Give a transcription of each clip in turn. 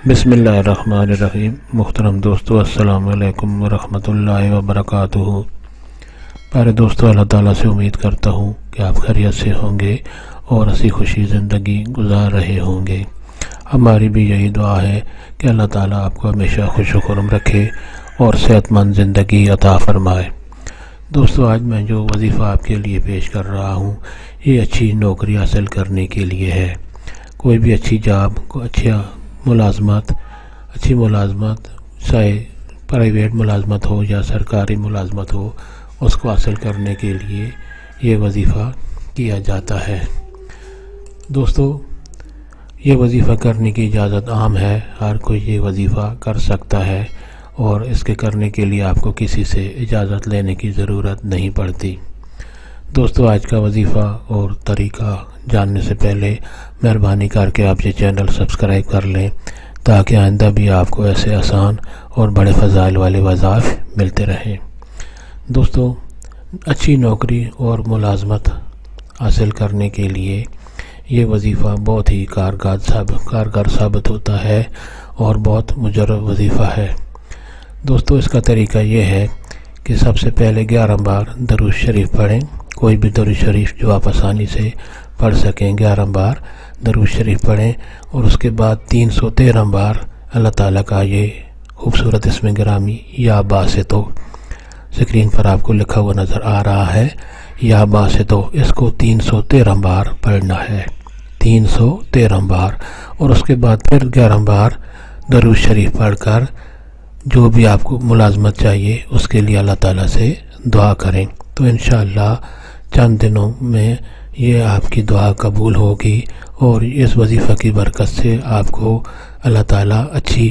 بسم اللہ الرحمن الرحیم۔ محترم دوستو، السلام علیکم ورحمۃ اللہ وبرکاتہ۔ پیارے دوستو، اللہ تعالیٰ سے امید کرتا ہوں کہ آپ خیریت سے ہوں گے اور ہنسی خوشی زندگی گزار رہے ہوں گے۔ ہماری بھی یہی دعا ہے کہ اللہ تعالیٰ آپ کو ہمیشہ خوش و خرم رکھے اور صحت مند زندگی عطا فرمائے۔ دوستو، آج میں جو وظیفہ آپ کے لیے پیش کر رہا ہوں یہ اچھی نوکری حاصل کرنے کے لیے ہے۔ کوئی بھی اچھی جاب، اچھی ملازمت چاہے پرائیویٹ ملازمت ہو یا سرکاری ملازمت ہو، اس کو حاصل کرنے کے لیے یہ وظیفہ کیا جاتا ہے۔ دوستو، یہ وظیفہ کرنے کی اجازت عام ہے، ہر کوئی یہ وظیفہ کر سکتا ہے اور اس کے کرنے کے لیے آپ کو کسی سے اجازت لینے کی ضرورت نہیں پڑتی۔ دوستو، آج کا وظیفہ اور طریقہ جاننے سے پہلے مہربانی کر کے آپ یہ چینل سبسکرائب کر لیں تاکہ آئندہ بھی آپ کو ایسے آسان اور بڑے فضائل والے وظائف ملتے رہیں۔ دوستو، اچھی نوکری اور ملازمت حاصل کرنے کے لیے یہ وظیفہ بہت ہی کارگر ثابت ہوتا ہے اور بہت مجرب وظیفہ ہے۔ دوستو، اس کا طریقہ یہ ہے کہ سب سے پہلے 11 بار درود شریف پڑھیں۔ کوئی بھی درود شریف جو آپ آسانی سے پڑھ سکیں، 11 بار درود شریف پڑھیں اور اس کے بعد 313 بار اللہ تعالیٰ کا یہ خوبصورت اسم گرامی یا باسطو، سکرین پر آپ کو لکھا ہوا نظر آ رہا ہے، یا باسطو، اس کو 313 بار پڑھنا ہے، 313 بار، اور اس کے بعد پھر 11 بار درود شریف پڑھ کر جو بھی آپ کو ملازمت چاہیے اس کے لیے اللہ تعالیٰ سے دعا کریں تو انشاءاللہ چند دنوں میں یہ آپ کی دعا قبول ہوگی اور اس وظیفہ کی برکت سے آپ کو اللہ تعالیٰ اچھی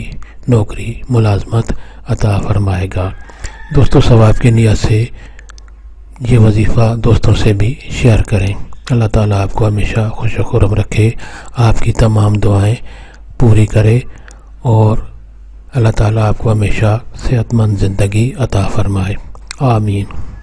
نوکری ملازمت عطا فرمائے گا۔ دوستو، ثواب کی نیت سے یہ وظیفہ دوستوں سے بھی شیئر کریں۔ اللہ تعالیٰ آپ کو ہمیشہ خوش و خرم رکھے، آپ کی تمام دعائیں پوری کرے اور اللہ تعالیٰ آپ کو ہمیشہ صحت مند زندگی عطا فرمائے۔ آمین۔